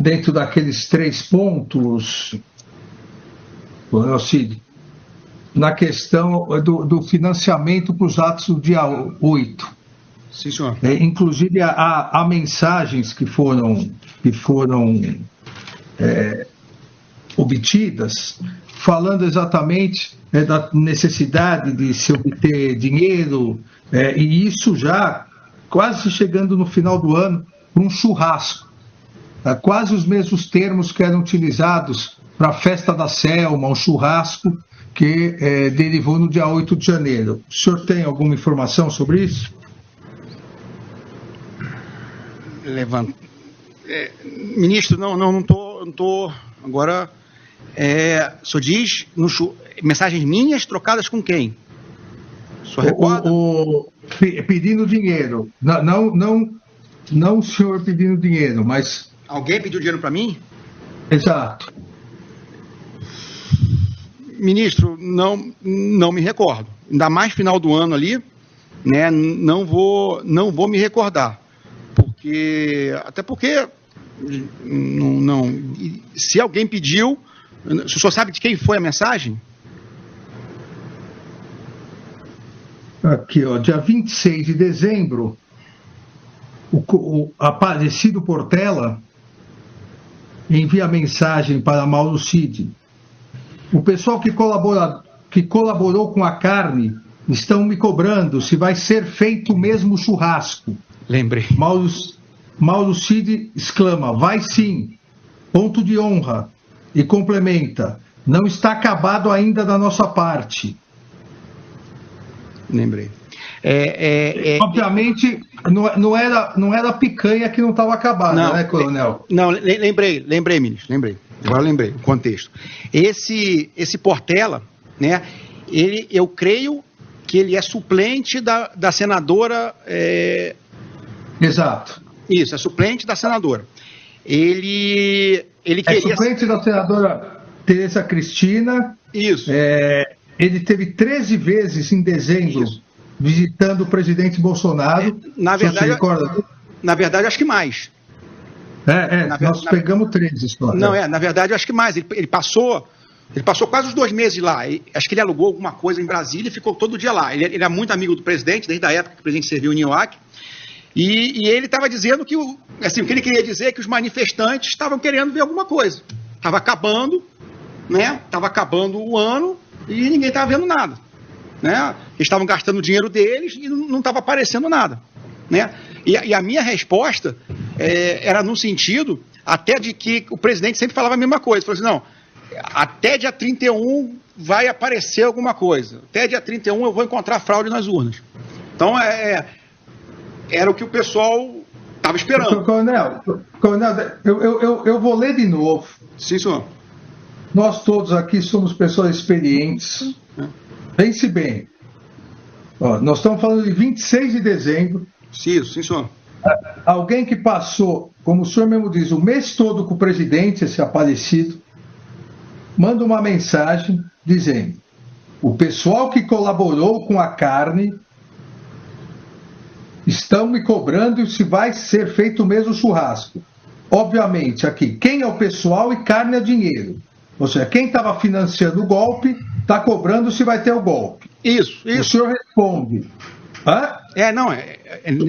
dentro daqueles 3 pontos, Cid, na questão do financiamento para os atos do dia 8. Sim, senhor. Inclusive, há mensagens que foram obtidas, falando exatamente da necessidade de se obter dinheiro, e isso já quase chegando no final do ano, para um churrasco. Quase os mesmos termos que eram utilizados para a festa da Selma, um churrasco que derivou no dia 8 de janeiro. O senhor tem alguma informação sobre isso? Ministro, não estou. Agora, o senhor diz mensagens minhas trocadas com quem? O senhor recorda? Pedindo dinheiro. Não o senhor pedindo dinheiro, mas... Alguém pediu dinheiro para mim? Exato. Ministro, não me recordo. Ainda mais final do ano ali, né? Não vou me recordar. Até porque se alguém pediu, o senhor sabe de quem foi a mensagem? Aqui, dia 26 de dezembro, o Aparecido Portela envia mensagem para Mauro Cid. O pessoal que colaborou com a carne estão me cobrando se vai ser feito o mesmo churrasco. Lembrei. Mauro Cid exclama: vai sim, ponto de honra, e complementa: não está acabado ainda da nossa parte. Lembrei. Obviamente, não era a picanha que não estava acabada, né, coronel? Não, lembrei, ministro, lembrei. Agora lembrei o contexto. Esse Portela, né, eu creio que ele é suplente da senadora... Exato. Isso, é suplente da senadora. Ele queria... suplente da senadora Tereza Cristina. Isso. Ele teve 13 vezes em dezembro visitando o presidente Bolsonaro. Na verdade, acho que mais. Nós pegamos 13 histórias. Na verdade, acho que mais. Ele passou quase os 2 meses lá. Acho que ele alugou alguma coisa em Brasília e ficou todo dia lá. Ele era muito amigo do presidente, desde a época que o presidente serviu em NIOAC. E ele estava dizendo que, o que ele queria dizer é que os manifestantes estavam querendo ver alguma coisa. Estava acabando, né? Estava acabando o ano e ninguém estava vendo nada, né? Eles estavam gastando o dinheiro deles e não estava aparecendo nada, né? E a minha resposta era no sentido até de que o presidente sempre falava a mesma coisa. Falou assim: não, até dia 31 vai aparecer alguma coisa. Até dia 31 eu vou encontrar fraude nas urnas. Então, era o que o pessoal estava esperando. Coronel, eu vou ler de novo. Sim, senhor. Nós todos aqui somos pessoas experientes. Pense bem. Nós estamos falando de 26 de dezembro. Sim, senhor. Alguém que passou, como o senhor mesmo diz, o mês todo com o presidente, esse Aparecido, manda uma mensagem dizendo: o pessoal que colaborou com a carne estão me cobrando se vai ser feito o mesmo churrasco. Obviamente, aqui, quem é o pessoal e carne é dinheiro. Ou seja, quem estava financiando o golpe está cobrando se vai ter o golpe. Isso. O senhor responde: hã?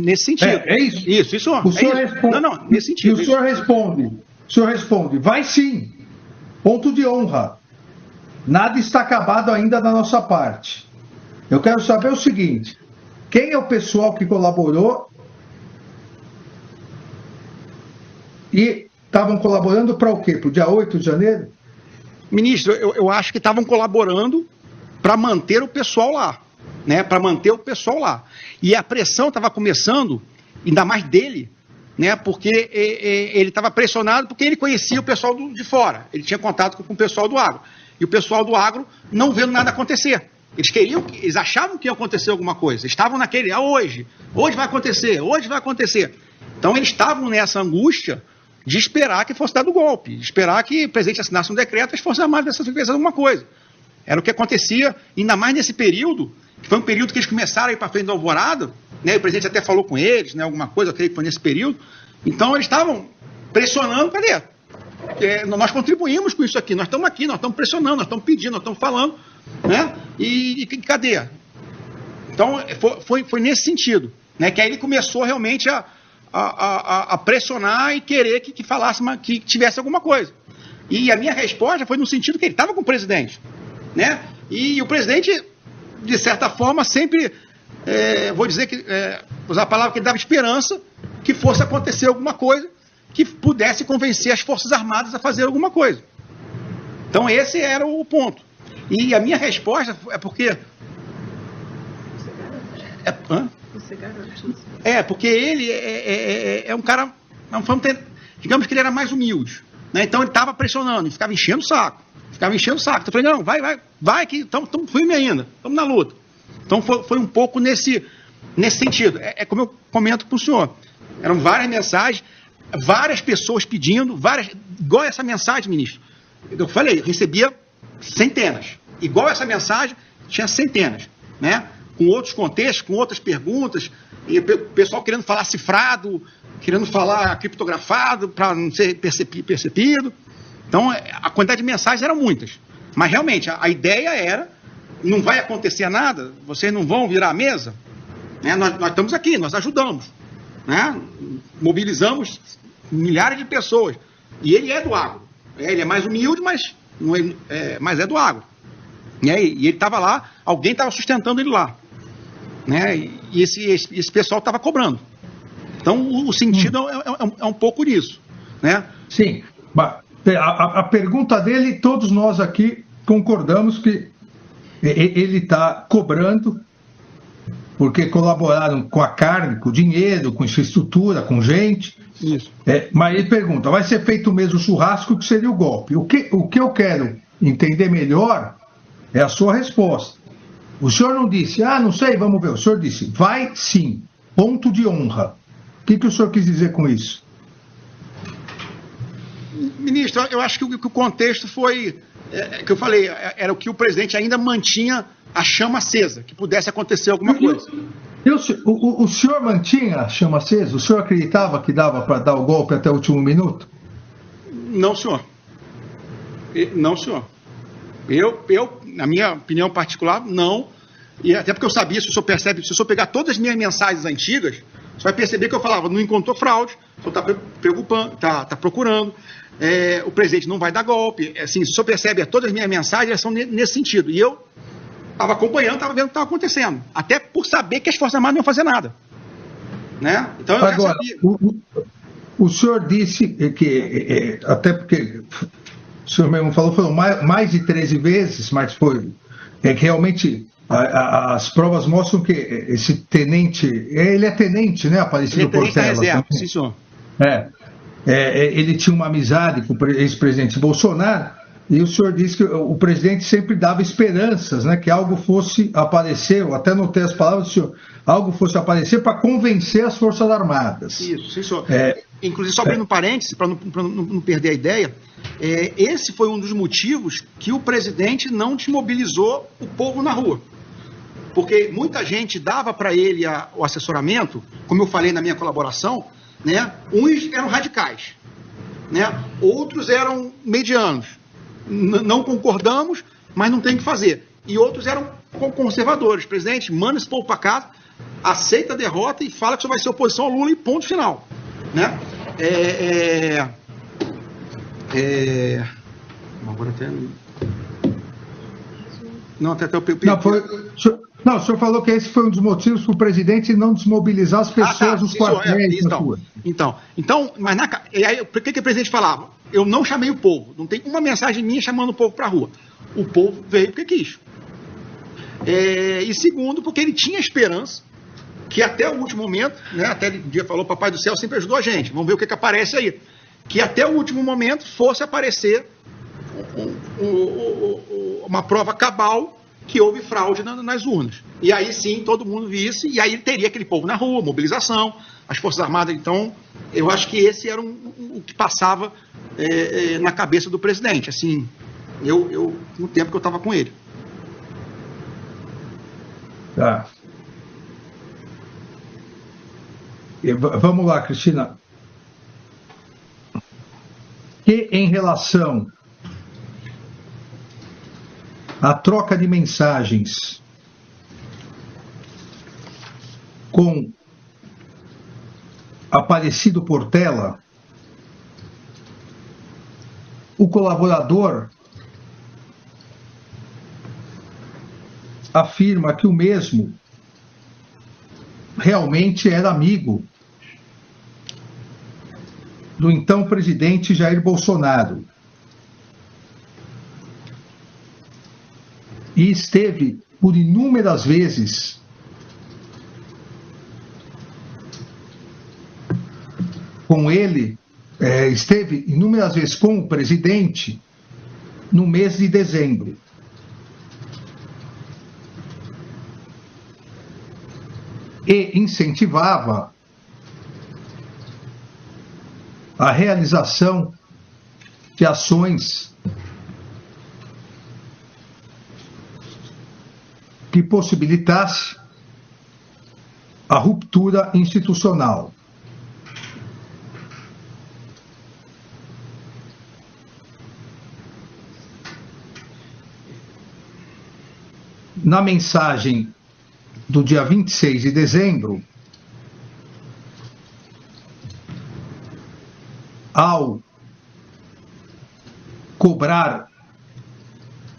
Nesse sentido. Isso. Isso. O senhor responde. Não, nesse sentido. E o senhor responde: vai sim, ponto de honra. Nada está acabado ainda da nossa parte. Eu quero saber o seguinte: quem é o pessoal que colaborou e estavam colaborando para o quê? Para o dia 8 de janeiro? Ministro, eu acho que estavam colaborando para manter o pessoal lá, né? Para manter o pessoal lá. E a pressão estava começando, ainda mais dele, né? Porque ele estava pressionado porque ele conhecia o pessoal de fora. Ele tinha contato com o pessoal do agro. E o pessoal do agro não vendo nada acontecer. Eles achavam que ia acontecer alguma coisa. Estavam naquele, hoje vai acontecer. Então eles estavam nessa angústia de esperar que fosse dado o golpe, de esperar que o presidente assinasse um decreto e as Forças Armadas fizessem alguma coisa. Era o que acontecia, ainda mais nesse período, que foi um período que eles começaram a ir para frente da Alvorada, né? O presidente até falou com eles, né? Alguma coisa, eu creio que foi nesse período. Então eles estavam pressionando, cadê? nós contribuímos com isso aqui, nós estamos pressionando, nós estamos pedindo, nós estamos falando, né? E cadê? Então, foi nesse sentido, né? Que aí ele começou realmente a pressionar e querer que falasse, que tivesse alguma coisa. E a minha resposta foi no sentido que ele estava com o presidente, né? E o presidente, de certa forma, sempre, vou dizer que, usar a palavra que ele dava esperança que fosse acontecer alguma coisa que pudesse convencer as Forças Armadas a fazer alguma coisa. Então, esse era o ponto. E a minha resposta é porque... Você garante. Porque ele é um cara... digamos que ele era mais humilde, né? Então, ele estava pressionando e ficava enchendo o saco. Então, eu falei, não, vai que estamos firme ainda, estamos na luta. Então, foi um pouco nesse sentido. Como eu comento para o senhor. Eram várias mensagens, várias pessoas pedindo, igual essa mensagem, ministro. Eu falei, recebia centenas. Igual essa mensagem, tinha centenas, né? Com outros contextos, com outras perguntas, e o pessoal querendo falar cifrado, querendo falar criptografado para não ser percebido. Então, a quantidade de mensagens eram muitas. Mas, realmente, a ideia era, não vai acontecer nada, vocês não vão virar a mesa, né? Nós estamos aqui, nós ajudamos, né? Mobilizamos milhares de pessoas. E ele é do agro. Ele é mais humilde, mas é do agro. E ele estava lá, alguém estava sustentando ele lá, né? E esse pessoal estava cobrando. Então, o sentido é um pouco disso, né? Sim. A pergunta dele, todos nós aqui concordamos que ele está cobrando porque colaboraram com a carne, com o dinheiro, com infraestrutura, com gente. Isso. Mas ele pergunta, vai ser feito o mesmo churrasco que seria o golpe? O que eu quero entender melhor é a sua resposta. O senhor não disse, não sei, vamos ver. O senhor disse, vai sim, ponto de honra. O que o senhor quis dizer com isso? Ministro, eu acho que o contexto foi, que eu falei, era o que o presidente ainda mantinha a chama acesa, que pudesse acontecer alguma coisa. O senhor mantinha a chama acesa? O senhor acreditava que dava para dar o golpe até o último minuto? Não, senhor. Não, senhor. Eu, na minha opinião particular, não. E até porque eu sabia, se o senhor pegar todas as minhas mensagens antigas, você vai perceber que eu falava, não encontrou fraude, o senhor está procurando, o presidente não vai dar golpe. Assim, se o senhor percebe, todas as minhas mensagens elas são nesse sentido. E eu estava acompanhando, estava vendo o que estava acontecendo. Até por saber que as Forças Armadas não iam fazer nada. Né? Então eu agora, já sabia. O senhor disse que, até porque o senhor mesmo falou, foram mais de 13 vezes, mas foi que realmente as provas mostram que esse tenente, ele é tenente, né, Aparecido Portela? Reserva, sim, senhor. Ele tinha uma amizade com o ex-presidente Bolsonaro, e o senhor disse que o presidente sempre dava esperanças, né, que algo fosse aparecer, eu até notei as palavras do senhor, algo fosse aparecer para convencer as Forças Armadas. Isso, sim, senhor. Inclusive, só abrindo parênteses, para não perder a ideia, esse foi um dos motivos que o presidente não desmobilizou o povo na rua. Porque muita gente dava para ele o assessoramento, como eu falei na minha colaboração, né? Uns eram radicais, né? Outros eram medianos. Não concordamos, mas não tem o que fazer. E outros eram conservadores. Presidente, manda esse povo para casa, aceita a derrota e fala que só vai ser oposição ao Lula e ponto final. Né? Agora até... Não, até o Não, o senhor falou que esse foi um dos motivos para o presidente não desmobilizar as pessoas nos quartéis. Então, mas aí, por que o presidente falava? Eu não chamei o povo, não tem uma mensagem minha chamando o povo para a rua. O povo veio porque quis. E segundo, porque ele tinha esperança que até o último momento, né, até ele um dia falou, Papai do Céu sempre ajudou a gente, vamos ver o que aparece aí. Que até o último momento fosse aparecer uma prova cabal que houve fraude nas urnas. E aí sim, todo mundo visse, e aí teria aquele povo na rua, mobilização, as Forças Armadas. Então, eu acho que esse era o que passava na cabeça do presidente, assim, no tempo que eu estava com ele. Tá. Vamos lá, Cristina. que, em relação à troca de mensagens com Aparecido Portela, o colaborador afirma que o mesmo realmente era amigo do então presidente Jair Bolsonaro e esteve por inúmeras vezes com ele, esteve inúmeras vezes com o presidente no mês de dezembro. E incentivava a realização de ações que possibilitasse a ruptura institucional. Na mensagem do dia 26 de dezembro, ao cobrar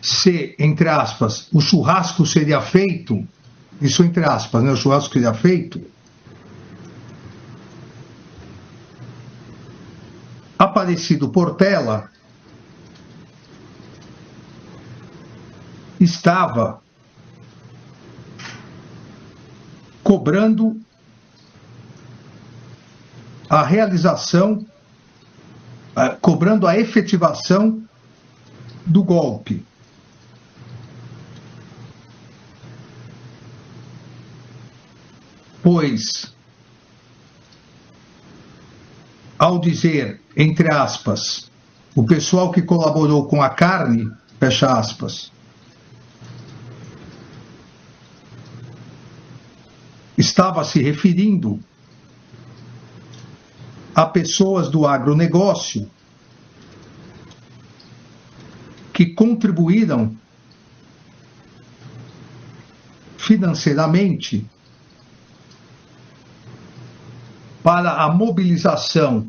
se, entre aspas, o churrasco seria feito, isso entre aspas, né, o churrasco seria feito, Aparecido Portela estava cobrando a realização, cobrando a efetivação do golpe. Pois, ao dizer, entre aspas, o pessoal que colaborou com a carne, fecha aspas, estava se referindo a pessoas do agronegócio que contribuíram financeiramente para a mobilização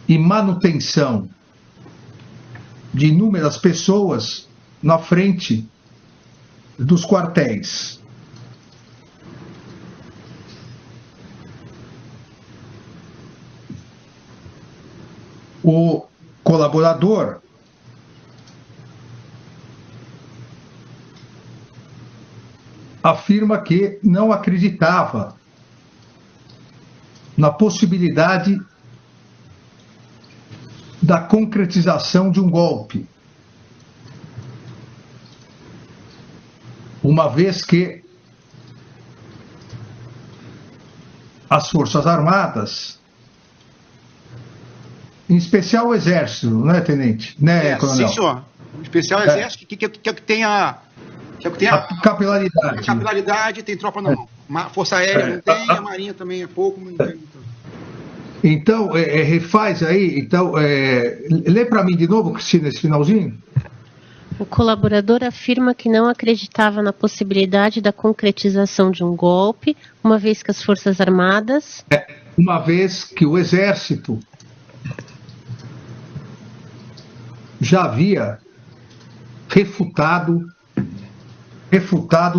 e manutenção de inúmeras pessoas na frente dos quartéis. O colaborador afirma que não acreditava na possibilidade da concretização de um golpe, uma vez que as Forças Armadas, em especial o Exército, não é, Tenente? Né, Coronel? Sim, senhor. O especial Exército, que tem a capilaridade. A capilaridade, tem tropa na mão. Força Aérea não tem, a Marinha também é pouco, mas não tem. Então, refaz aí, então, lê para mim de novo, Cristina, esse finalzinho. O colaborador afirma que não acreditava na possibilidade da concretização de um golpe, uma vez que as Forças Armadas... Uma vez que o Exército já havia refutado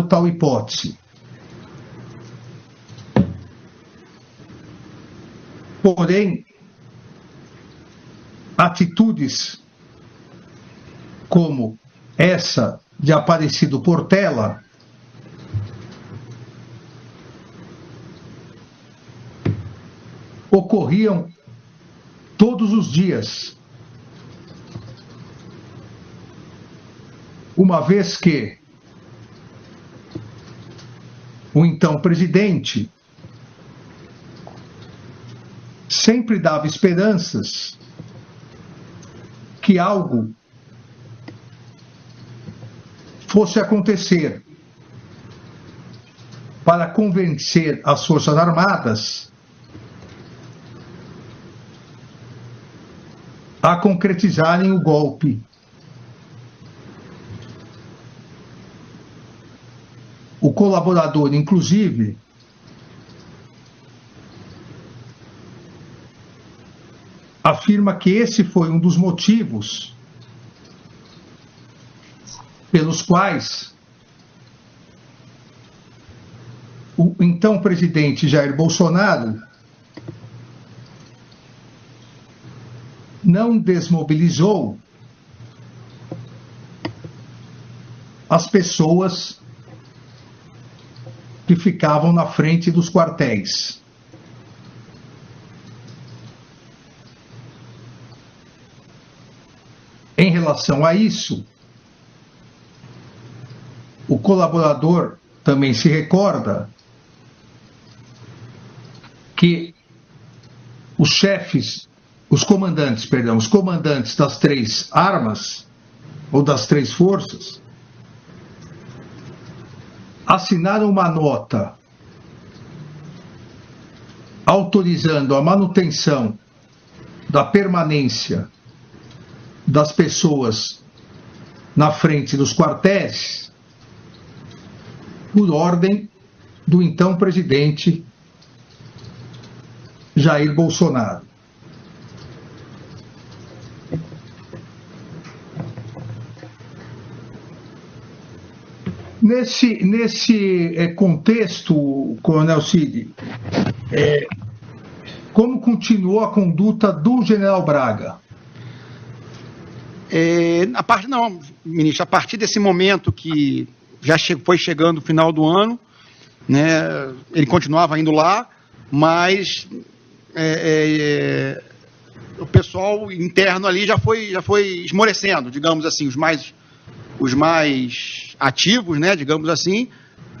tal hipótese. Porém, atitudes como essa de Aparecido Portela ocorriam todos os dias, uma vez que o então presidente sempre dava esperanças que algo fosse acontecer para convencer as Forças Armadas a concretizarem o golpe. O colaborador, inclusive, afirma que esse foi um dos motivos pelos quais o então presidente Jair Bolsonaro não desmobilizou as pessoas que ficavam na frente dos quartéis. Em relação a isso, o colaborador também se recorda que os comandantes das 3 armas, ou das 3 forças, assinaram uma nota autorizando a manutenção da permanência das pessoas na frente dos quartéis por ordem do então presidente Jair Bolsonaro. Nesse contexto, Coronel Cid, como continuou a conduta do general Braga? Ministro, a partir desse momento que já foi chegando o final do ano, né, ele continuava indo lá, mas o pessoal interno ali já foi esmorecendo, digamos assim, os mais ativos, né, digamos assim,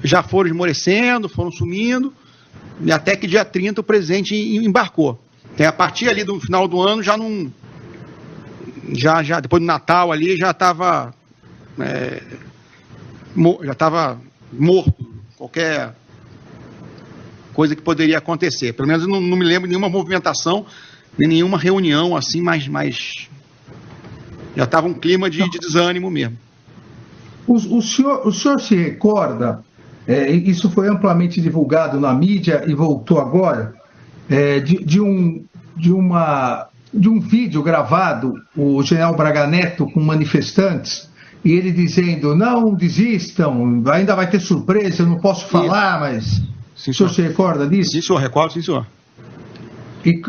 já foram esmorecendo, foram sumindo, e até que dia 30 o presidente embarcou. Então, a partir ali do final do ano já não... Já depois do Natal ali já estava morto qualquer coisa que poderia acontecer. Pelo menos eu não me lembro de nenhuma movimentação, nem nenhuma reunião assim, mas já estava um clima de desânimo mesmo. O senhor se recorda, isso foi amplamente divulgado na mídia e voltou agora, de um vídeo gravado, o general Braga Neto com manifestantes, e ele dizendo, não desistam, ainda vai ter surpresa, eu não posso falar, mas... Sim, o senhor se recorda disso? Sim, senhor, recordo, sim, senhor. E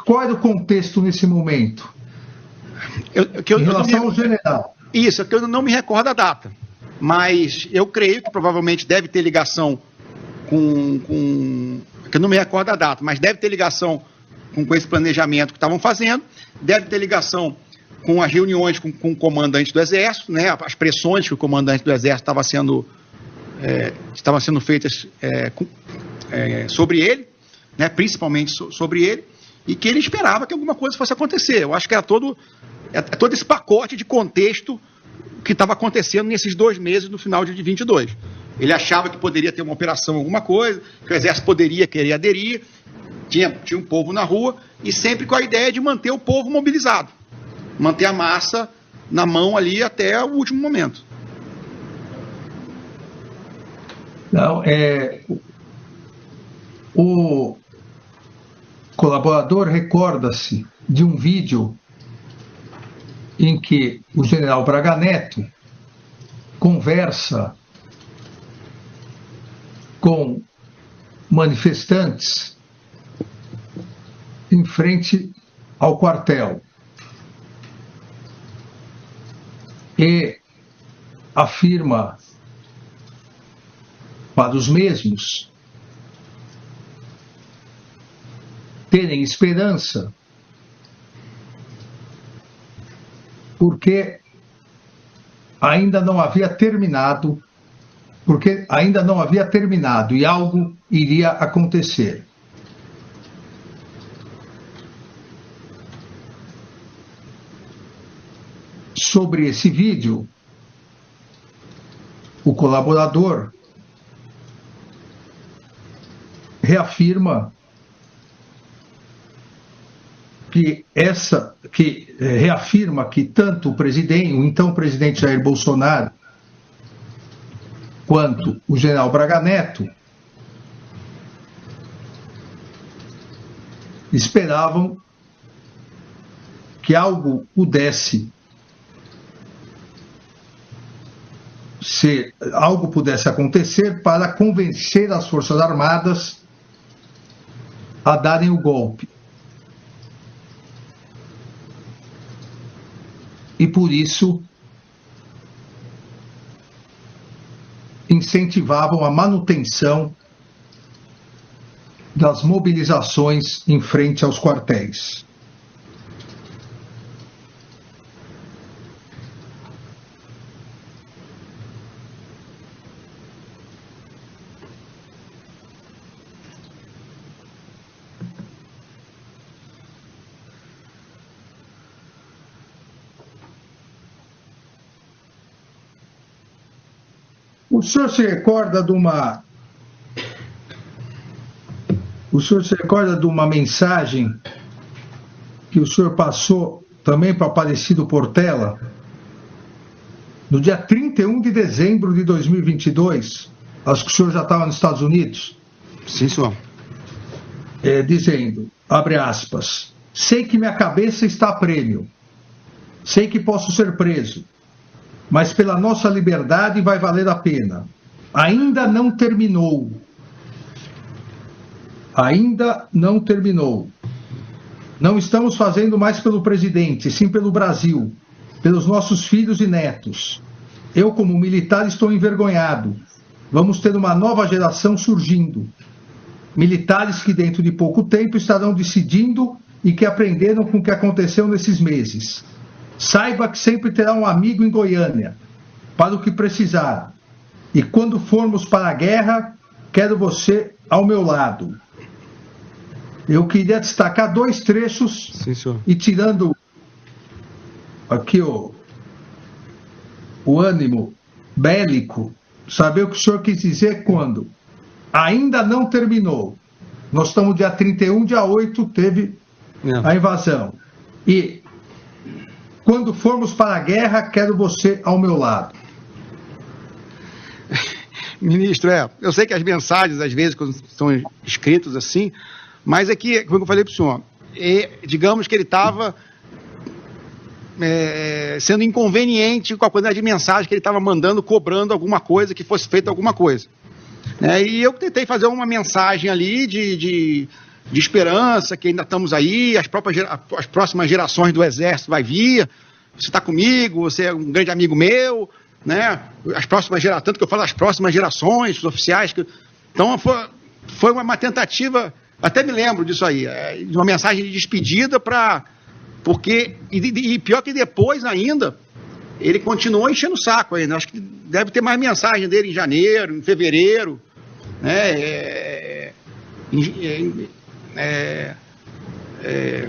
qual era o contexto nesse momento? Em relação ao general. Isso, é que eu não me recordo a data, mas eu creio que provavelmente deve ter ligação que eu não me recordo a data, mas deve ter ligação com esse planejamento que estavam fazendo, deve ter ligação com as reuniões com o comandante do Exército, né, as pressões que o comandante do Exército estavam sendo feitas sobre ele, né, principalmente sobre ele, e que ele esperava que alguma coisa fosse acontecer. Eu acho que era todo esse pacote de contexto que estava acontecendo nesses 2 meses no final de 22. Ele achava que poderia ter uma operação, alguma coisa, que o Exército poderia querer aderir, tinha um povo na rua, e sempre com a ideia de manter o povo mobilizado, manter a massa na mão ali até o último momento. Não, o colaborador recorda-se de um vídeo em que o general Braga Neto conversa com manifestantes em frente ao quartel e afirma para os mesmos terem esperança, porque ainda não havia terminado e algo iria acontecer. Sobre esse vídeo, o colaborador reafirma que reafirma que tanto o então presidente Jair Bolsonaro quanto o general Braga Neto esperavam que algo pudesse acontecer para convencer as Forças Armadas a darem o golpe. E por isso incentivavam a manutenção das mobilizações em frente aos quartéis. O senhor se recorda de uma mensagem que o senhor passou também para Aparecido Portela no dia 31 de dezembro de 2022? Acho que o senhor já estava nos Estados Unidos. Sim, senhor. Dizendo, abre aspas, sei que minha cabeça está a prêmio, sei que posso ser preso, mas pela nossa liberdade vai valer a pena. Ainda não terminou. Ainda não terminou. Não estamos fazendo mais pelo presidente, sim pelo Brasil, pelos nossos filhos e netos. Eu, como militar, estou envergonhado. Vamos ter uma nova geração surgindo. Militares que dentro de pouco tempo estarão decidindo e que aprenderam com o que aconteceu nesses meses. Saiba que sempre terá um amigo em Goiânia, para o que precisar. E quando formos para a guerra, quero você ao meu lado. Eu queria destacar 2 trechos. Sim, senhor. E tirando aqui o ânimo bélico, saber o que o senhor quis dizer quando ainda não terminou. Nós estamos dia 31, dia 8 teve a invasão. E quando formos para a guerra, quero você ao meu lado. Ministro, eu sei que as mensagens, às vezes, quando são escritas assim, mas é que, como eu falei para o senhor, digamos que ele estava sendo inconveniente com a quantidade de mensagem que ele estava mandando, cobrando alguma coisa, que fosse feita alguma coisa. E eu tentei fazer uma mensagem ali de esperança, que ainda estamos aí, as próximas gerações do Exército vai vir, você está comigo, você é um grande amigo meu, né? As próximas gerações, tanto que eu falo as próximas gerações, os oficiais. Então foi uma tentativa, até me lembro disso aí, de uma mensagem de despedida e pior que depois ainda, ele continuou enchendo o saco ainda. Acho que deve ter mais mensagem dele em janeiro, em fevereiro, né?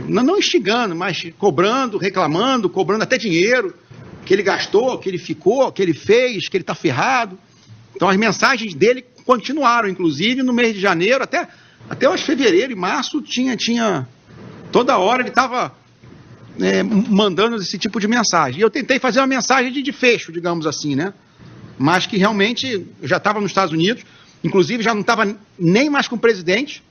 Não instigando, mas cobrando, reclamando, cobrando até dinheiro que ele gastou, que ele ficou, que ele fez, que ele está ferrado. Então as mensagens dele continuaram, inclusive no mês de janeiro, até fevereiro e março, tinha toda hora ele estava mandando esse tipo de mensagem. E eu tentei fazer uma mensagem de fecho, digamos assim, né? Mas que realmente eu já estava nos Estados Unidos, inclusive já não estava nem mais com o presidente,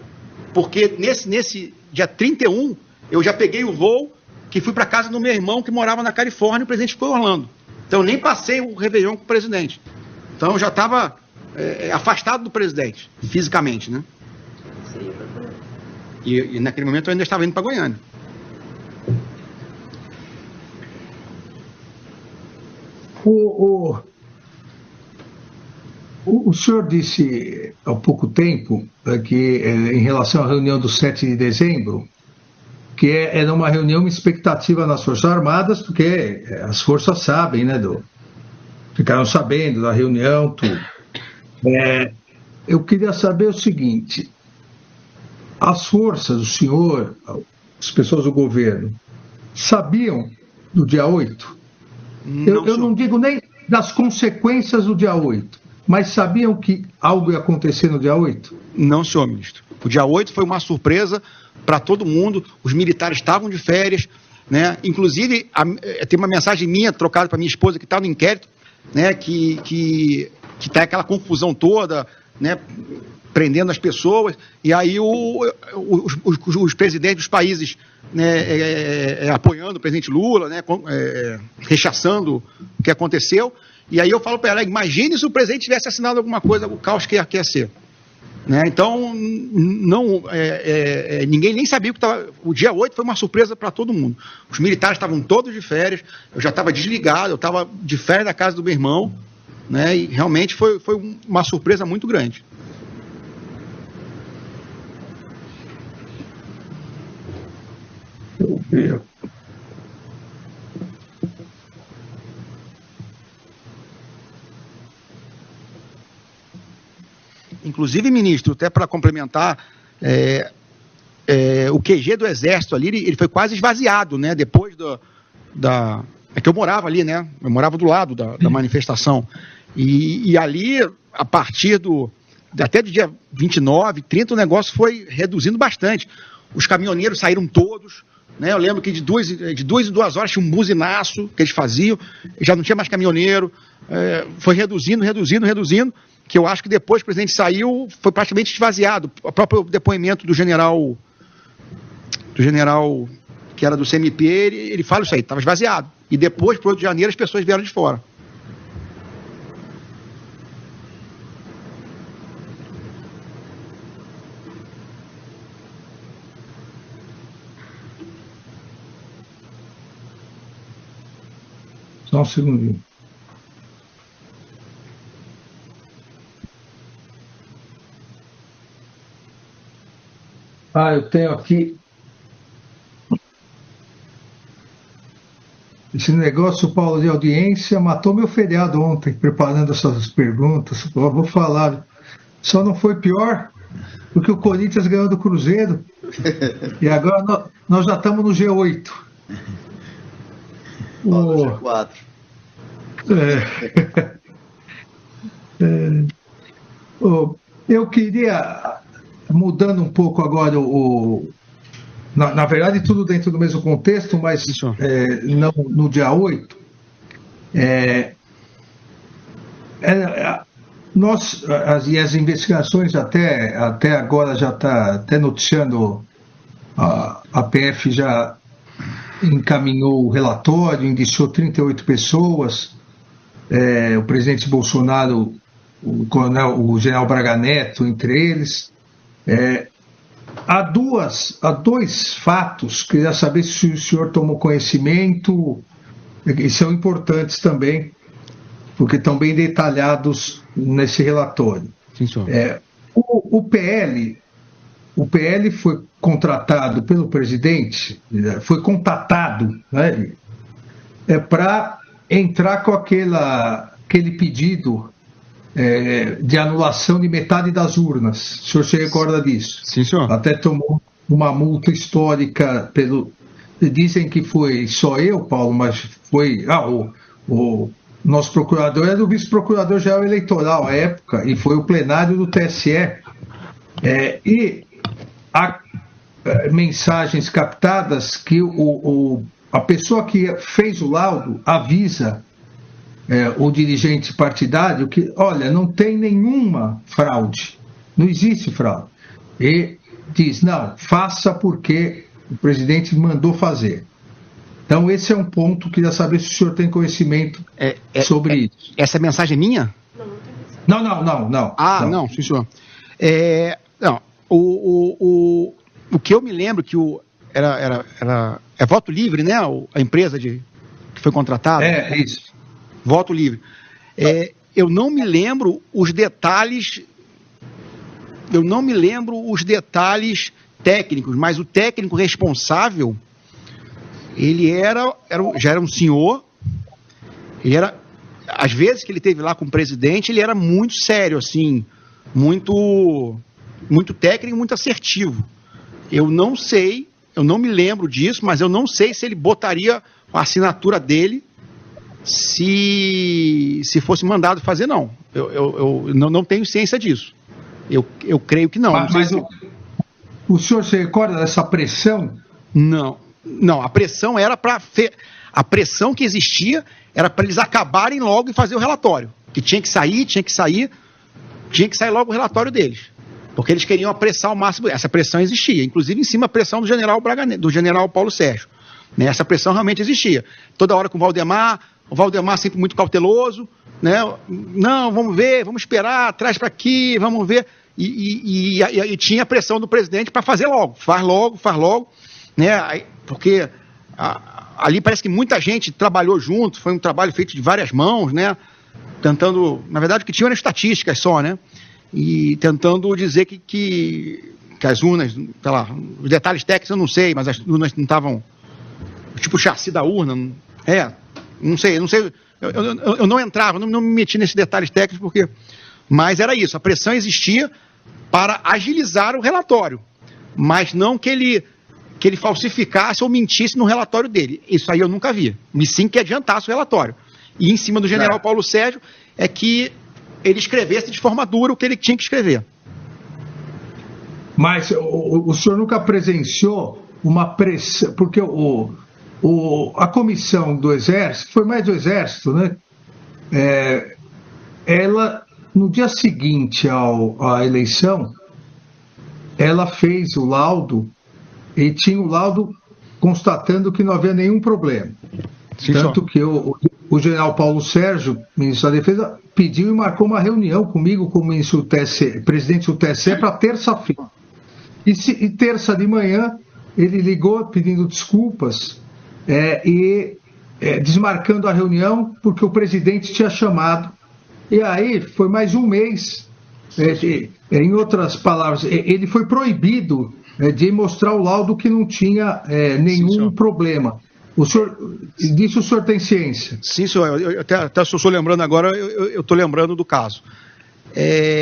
porque nesse dia 31 eu já peguei o voo que fui para casa do meu irmão que morava na Califórnia e o presidente ficou em Orlando. Então eu nem passei o Réveillon com o presidente. Então eu já estava afastado do presidente, fisicamente, né? E naquele momento eu ainda estava indo para Goiânia. O senhor disse há pouco tempo que, em relação à reunião do 7 de dezembro, que era uma reunião, uma expectativa nas Forças Armadas, porque as forças sabem, né, ficaram sabendo da reunião, tudo. Eu queria saber o seguinte: as forças, o senhor, as pessoas do governo, sabiam do dia 8? Eu não digo nem das consequências do dia 8, mas sabiam que algo ia acontecer no dia 8? Não, senhor ministro. O dia 8 foi uma surpresa para todo mundo, os militares estavam de férias, né? Inclusive, tem uma mensagem minha trocada para minha esposa que está no inquérito, né? Que está aquela confusão toda, né? Prendendo as pessoas, e aí os presidentes dos países, né, apoiando o presidente Lula, né, rechaçando o que aconteceu, e aí eu falo para ela, imagine se o presidente tivesse assinado alguma coisa, o caos que ia ser. Né? Então, ninguém nem sabia o que estava. O dia 8 foi uma surpresa para todo mundo. Os militares estavam todos de férias, eu já estava desligado, eu estava de férias da casa do meu irmão, né, e realmente foi uma surpresa muito grande. Inclusive, ministro, até para complementar, o QG do Exército ali, ele foi quase esvaziado, né? Depois é que eu morava ali, né? Eu morava do lado da manifestação. E ali, a partir até do dia 29, 30, o negócio foi reduzindo bastante. Os caminhoneiros saíram todos, né? Eu lembro que de 2 em 2 horas tinha um buzinaço que eles faziam, já não tinha mais caminhoneiro, foi reduzindo, que eu acho que depois que o presidente saiu, foi praticamente esvaziado. O próprio depoimento do general que era do CMP, ele fala isso aí, estava esvaziado. E depois, para o 8 de janeiro, as pessoas vieram de fora. Só um segundinho. Eu tenho aqui esse negócio, Paulo, de audiência, matou meu feriado ontem, preparando essas perguntas. Eu vou falar, só não foi pior porque o Corinthians ganhou do Cruzeiro e agora nós já estamos no G8. O G4. Eu queria, mudando um pouco agora na verdade tudo dentro do mesmo contexto, mas não no dia 8, as investigações até agora já está até noticiando, a PF já encaminhou o relatório, indiciou 38 pessoas, o presidente Bolsonaro, o general Braga Neto, entre eles. Há dois fatos, queria saber se o senhor tomou conhecimento, e são importantes também, porque estão bem detalhados nesse relatório. Sim, senhor. O PL foi contratado pelo presidente, foi contatado, né, para entrar com aquele pedido de anulação de metade das urnas. O senhor se recorda disso? Sim, senhor. Até tomou uma multa histórica dizem que foi só eu, Paulo, mas foi o nosso procurador era o vice-procurador-geral eleitoral à época, e foi o plenário do TSE. E há mensagens captadas que a pessoa que fez o laudo avisa o dirigente partidário que, olha, não tem nenhuma fraude, não existe fraude. E diz, não, faça porque o presidente mandou fazer. Então, esse é um ponto que queria saber se o senhor tem conhecimento sobre isso. Essa mensagem é minha? Não. Não, sim, senhor. Não, o que eu me lembro que é voto livre, né? A empresa que foi contratada. É isso. Voto livre. Eu não me lembro os detalhes. Eu não me lembro os detalhes técnicos, mas o técnico responsável, ele já era um senhor. Ele era, às vezes que ele teve lá com o presidente, ele era muito sério, assim, muito técnico, muito assertivo. Eu não sei, eu não me lembro disso, mas eu não sei se ele botaria a assinatura dele se fosse mandado fazer, não. Eu não tenho ciência disso. Eu creio que não. Mas o senhor se recorda dessa pressão? Não, a pressão era para... A pressão que existia era para eles acabarem logo e fazer o relatório. Que tinha que sair logo o relatório deles. Porque eles queriam apressar ao máximo. Essa pressão existia, inclusive em cima da pressão do general Paulo Sérgio. Né? Essa pressão realmente existia. Toda hora com o Valdemar sempre muito cauteloso. Né? Não, vamos ver, vamos esperar, traz para aqui, vamos ver. E tinha a pressão do presidente para fazer logo. Faz logo. Né? Porque ali parece que muita gente trabalhou junto, foi um trabalho feito de várias mãos, né? Tentando, na verdade, o que tinha eram estatísticas só, né? E tentando dizer que as urnas, sei lá, os detalhes técnicos eu não sei, mas as urnas não estavam, tipo o chassi da urna, não sei, eu não entrava, não me meti nesses detalhes técnicos, mas era isso, a pressão existia para agilizar o relatório, mas não que ele falsificasse ou mentisse no relatório dele. Isso aí eu nunca vi. E sim que adiantasse o relatório. E em cima do general Paulo Sérgio é que ele escrevesse de forma dura o que ele tinha que escrever. Mas o senhor nunca presenciou uma pressão, porque a comissão do Exército, foi mais do Exército, né? Ela, no dia seguinte à eleição, ela fez o laudo e tinha o laudo constatando que não havia nenhum problema. Sim, tanto só que o general Paulo Sérgio, ministro da Defesa, pediu e marcou uma reunião comigo, como presidente do TSE, para terça-feira. E terça de manhã, ele ligou pedindo desculpas desmarcando a reunião, porque o presidente tinha chamado. E aí foi mais um mês. Em outras palavras, ele foi proibido de mostrar o laudo que não tinha nenhum problema. Disso o senhor tem ciência? Sim, senhor. Eu até se eu estou lembrando agora, eu estou lembrando do caso.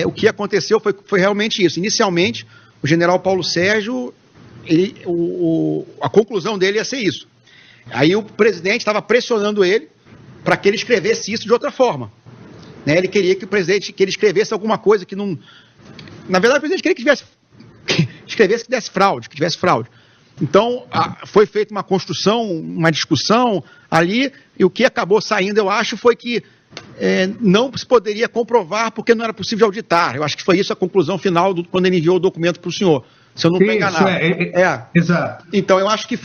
O que aconteceu foi realmente isso. Inicialmente, o general Paulo Sérgio, a conclusão dele ia ser isso. Aí o presidente estava pressionando ele para que ele escrevesse isso de outra forma. Né? Ele queria que ele escrevesse alguma coisa que não... Na verdade, o presidente queria que escrevesse que tivesse fraude. Então, foi feita uma construção, uma discussão ali, e o que acabou saindo, eu acho, foi que não se poderia comprovar porque não era possível auditar. Eu acho que foi isso a conclusão final quando ele enviou o documento para o senhor, se eu não estou enganado. Exato. Então, eu acho que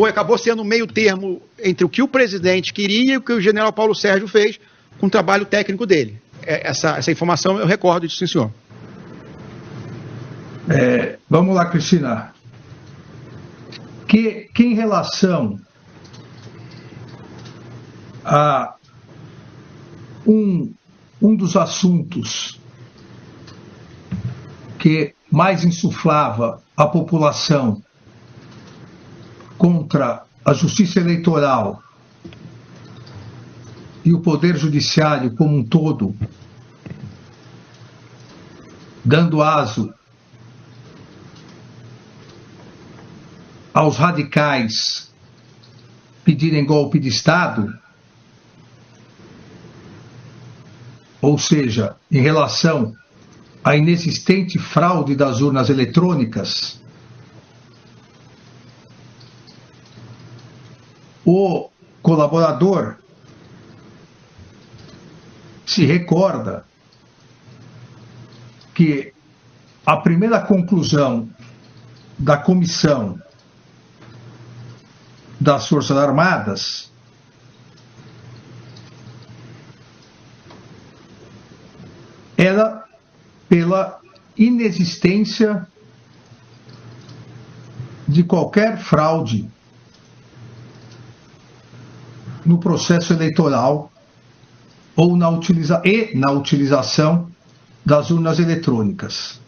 acabou sendo um meio termo entre o que o presidente queria e o que o general Paulo Sérgio fez com o trabalho técnico dele. Essa informação eu recordo disso, sim, senhor. Vamos lá, Cristina. Que em relação a um dos assuntos que mais insuflava a população contra a justiça eleitoral e o poder judiciário como um todo, dando aso aos radicais pedirem golpe de Estado, ou seja, em relação à inexistente fraude das urnas eletrônicas, o colaborador se recorda que a primeira conclusão da comissão das Forças Armadas era pela inexistência de qualquer fraude no processo eleitoral ou na utilização das urnas eletrônicas.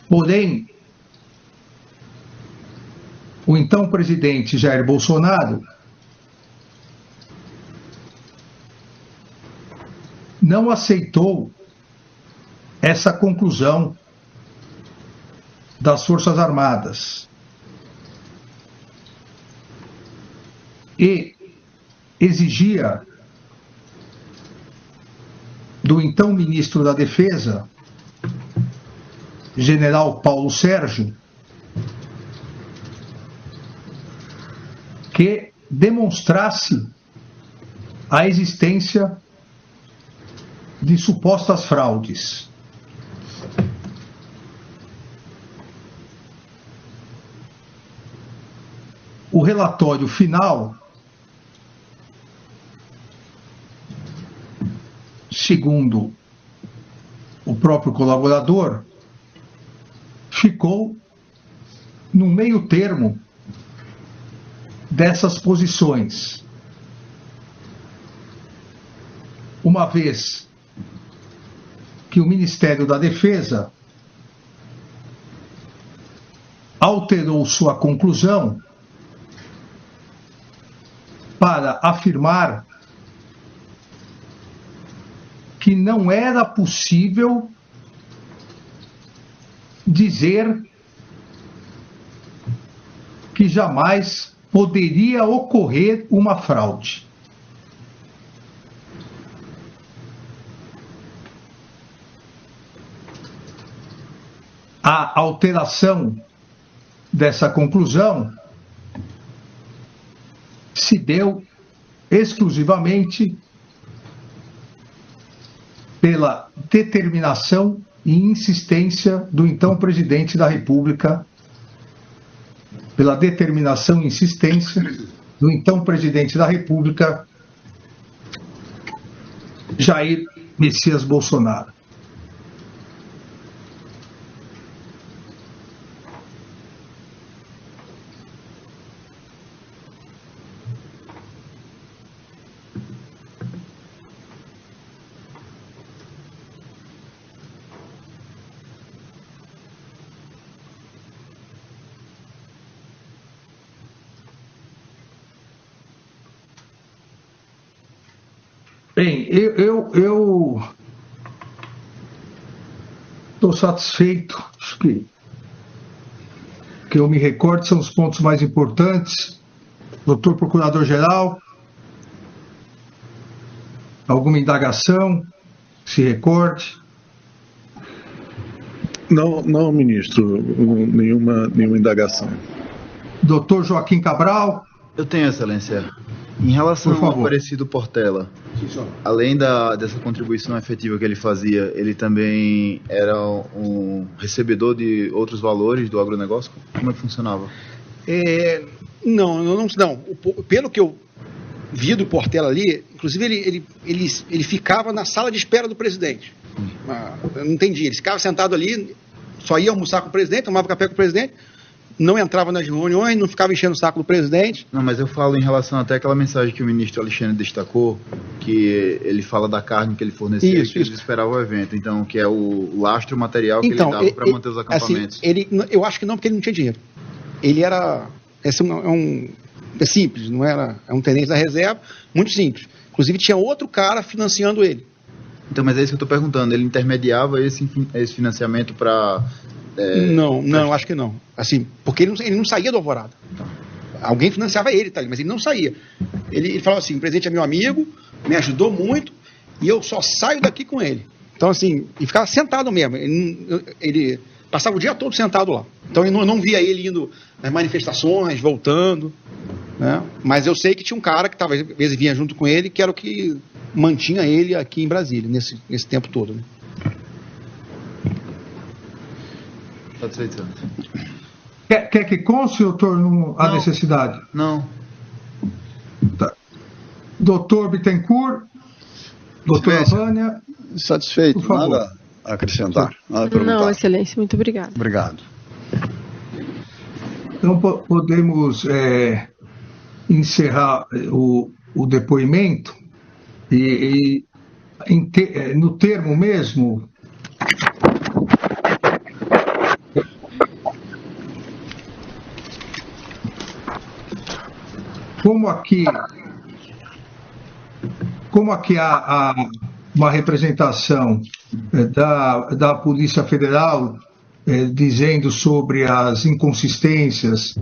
Porém, o então presidente Jair Bolsonaro não aceitou essa conclusão das Forças Armadas. e exigia do então ministro da Defesa, general Paulo Sérgio, que demonstrasse a existência de supostas fraudes. O relatório final, segundo o próprio colaborador, ficou no meio termo dessas posições. Uma vez que o Ministério da Defesa alterou sua conclusão para afirmar que não era possível dizer que jamais poderia ocorrer uma fraude. A alteração dessa conclusão se deu exclusivamente pela determinação e insistência do então presidente da República, Jair Messias Bolsonaro. Bem, eu estou satisfeito, acho que eu me recordo, são os pontos mais importantes. Doutor Procurador-Geral, alguma indagação, se recorde? Não, ministro, nenhuma indagação. Doutor Joaquim Cabral. Eu tenho, Excelência. Em relação ao Aparecido Portela, além dessa contribuição efetiva que ele fazia, ele também era um recebedor de outros valores do agronegócio? Como é que funcionava? Não. Pelo que eu vi do Portela ali, inclusive ele ficava na sala de espera do presidente. Eu não entendi. Ele ficava sentado ali, só ia almoçar com o presidente, tomava café com o presidente, não entrava nas reuniões, não ficava enchendo o saco do presidente. Não, mas eu falo em relação até àquela mensagem que o ministro Alexandre destacou, que ele fala da carne que ele fornecia, que eles esperavam o evento, então, que é o lastro material que ele dava para manter os acampamentos. Assim, eu acho que não, porque ele não tinha dinheiro. Ele era... É simples, não era... É um tenente da reserva, muito simples. Inclusive, tinha outro cara financiando ele. Então, mas é isso que eu estou perguntando. Ele intermediava esse financiamento para... Não, acho que não. Assim, porque ele não saía do Alvorada. Alguém financiava ele, tá? Mas ele não saía. Ele falava assim: o presidente é meu amigo, me ajudou muito, e eu só saio daqui com ele. Então, assim, e ficava sentado mesmo. Ele passava o dia todo sentado lá. Então, eu não via ele indo nas manifestações, voltando, né? Mas eu sei que tinha um cara que talvez às vezes vinha junto com ele, que era o que mantinha ele aqui em Brasília, nesse tempo todo, né? Satisfeito. Quer que conste, doutor, a necessidade? Não. Tá. Doutor Bittencourt, doutora Vânia. Satisfeito, por favor. Nada a acrescentar. Nada a Não, perguntar. Excelência, muito obrigada. Obrigado. Então podemos encerrar o depoimento e no termo mesmo. Como aqui há uma representação da Polícia Federal dizendo sobre as inconsistências,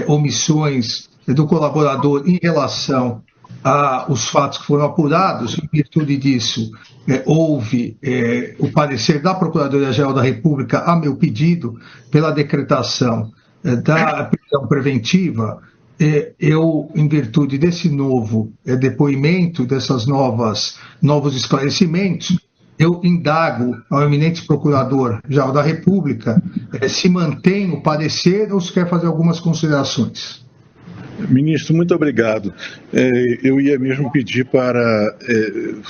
omissões do colaborador em relação aos fatos que foram apurados. Em virtude disso, houve o parecer da Procuradoria-Geral da República a meu pedido pela decretação da prisão preventiva. Eu, em virtude desse novo depoimento, novos esclarecimentos, eu indago ao eminente Procurador-Geral da República se mantém o parecer ou se quer fazer algumas considerações. Ministro, muito obrigado. Eu ia mesmo pedir para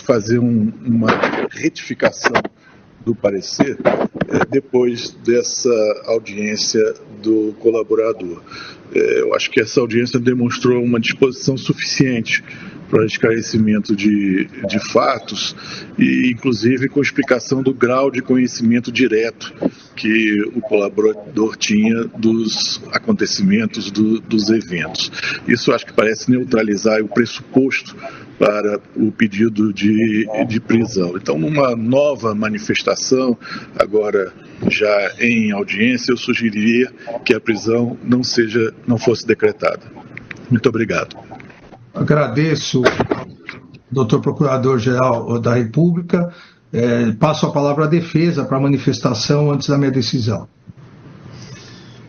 fazer uma retificação do parecer depois dessa audiência do colaborador. Eu acho que essa audiência demonstrou uma disposição suficiente para esclarecimento de fatos e, inclusive, com explicação do grau de conhecimento direto que o colaborador tinha dos acontecimentos, dos eventos. Isso acho que parece neutralizar o pressuposto para o pedido de prisão. Então, numa nova manifestação, agora já em audiência, eu sugeriria que a prisão não fosse decretada. Muito obrigado. Agradeço, doutor Procurador-Geral da República. Passo a palavra à defesa para a manifestação antes da minha decisão.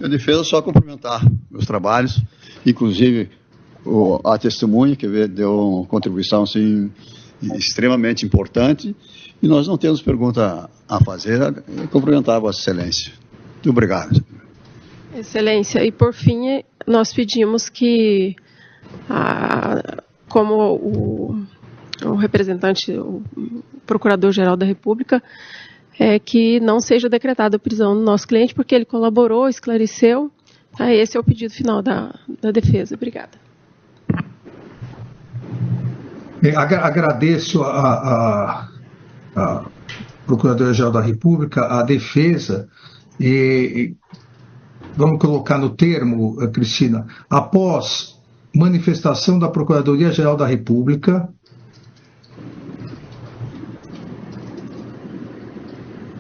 A defesa só cumprimentar meus trabalhos, inclusive a testemunha, que deu uma contribuição assim, extremamente importante, e nós não temos pergunta a fazer. Cumprimentar a Vossa Excelência. Muito obrigado. Excelência, e por fim, nós pedimos que, como o representante, o Procurador-Geral da República, que não seja decretada a prisão do nosso cliente, porque ele colaborou, esclareceu. Esse é o pedido final da defesa. Obrigada. Agradeço a Procuradoria-Geral da República, a defesa, e vamos colocar no termo, Cristina, após manifestação da Procuradoria-Geral da República,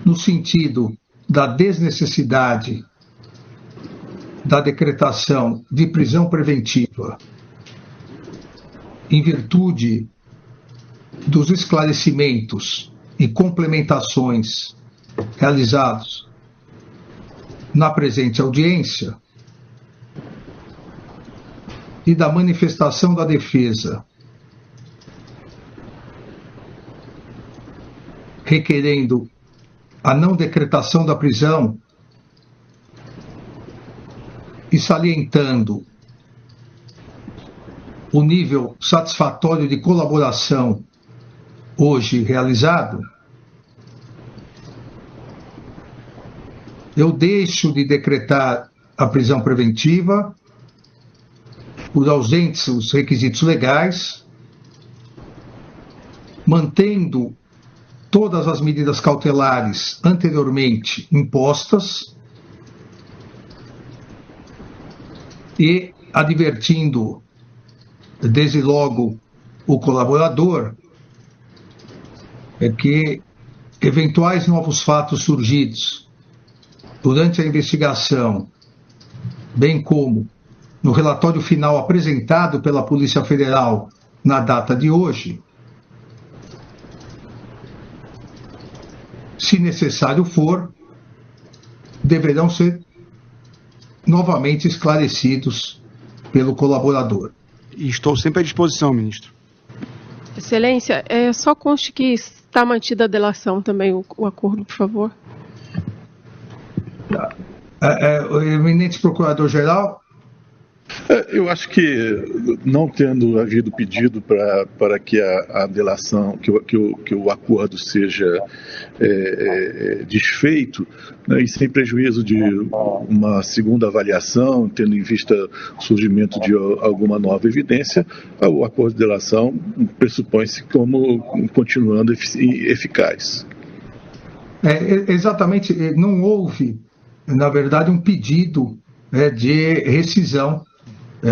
no sentido da desnecessidade da decretação de prisão preventiva, em virtude dos esclarecimentos e complementações realizados na presente audiência e da manifestação da defesa requerendo a não decretação da prisão e salientando o nível satisfatório de colaboração hoje realizado, eu deixo de decretar a prisão preventiva por ausentes os requisitos legais, mantendo todas as medidas cautelares anteriormente impostas e advertindo desde logo o colaborador que eventuais novos fatos surgidos durante a investigação, bem como no relatório final apresentado pela Polícia Federal na data de hoje, se necessário for, deverão ser novamente esclarecidos pelo colaborador. E estou sempre à disposição, ministro. Excelência, só conste que está mantida a delação também, o acordo, por favor. O eminente Procurador-Geral. Eu acho que, não tendo havido pedido para que a delação, que o acordo seja desfeito, né, e sem prejuízo de uma segunda avaliação, tendo em vista o surgimento de alguma nova evidência, o acordo de delação pressupõe-se como continuando eficaz. Exatamente, não houve, na verdade, um pedido de rescisão.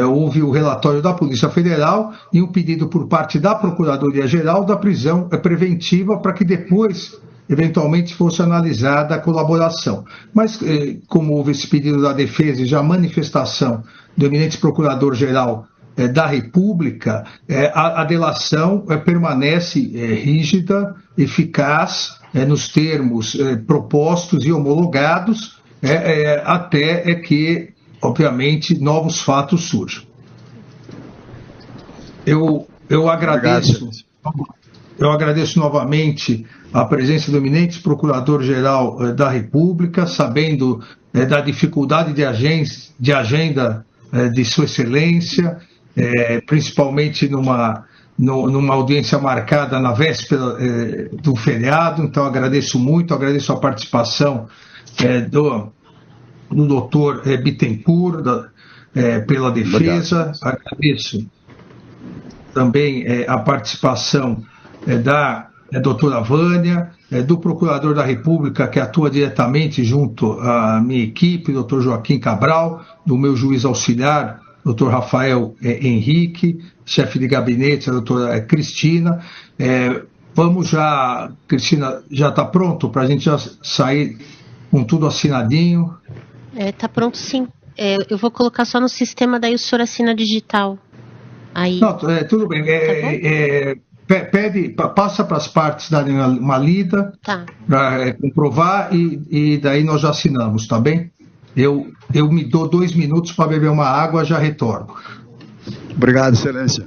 Houve o relatório da Polícia Federal e um pedido por parte da Procuradoria-Geral da prisão preventiva para que depois eventualmente fosse analisada a colaboração. Mas, como houve esse pedido da defesa e já manifestação do eminente Procurador-Geral da República, a delação permanece rígida, eficaz, nos termos propostos e homologados, até que, obviamente, novos fatos surjam. Eu agradeço novamente a presença do eminente Procurador-Geral da República, sabendo da dificuldade de agenda de Sua Excelência, principalmente numa audiência marcada na véspera do feriado. Então, agradeço a participação do doutor Bittencourt pela defesa. Obrigado. Agradeço também a participação da doutora Vânia, do Procurador da República, que atua diretamente junto à minha equipe, doutor Joaquim Cabral, do meu juiz auxiliar, doutor Rafael Henrique, chefe de gabinete, a doutora Cristina. Cristina, já está pronto para a gente já sair com tudo assinadinho? Está pronto, sim. Eu vou colocar só no sistema, daí o senhor assina digital. Aí. Não, tudo bem. Passa para as partes darem uma lida, para comprovar, e daí nós já assinamos, tá bem? Eu me dou 2 minutos para beber uma água, já retorno. Obrigado, Excelência.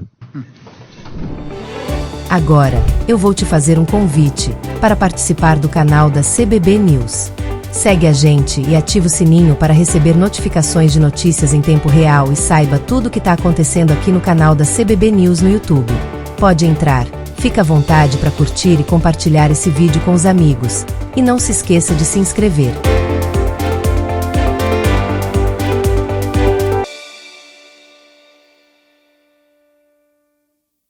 Agora, eu vou te fazer um convite para participar do canal da CBB News. Segue a gente e ativa o sininho para receber notificações de notícias em tempo real e saiba tudo o que está acontecendo aqui no canal da CBB News no YouTube. Pode entrar, fica à vontade para curtir e compartilhar esse vídeo com os amigos. E não se esqueça de se inscrever.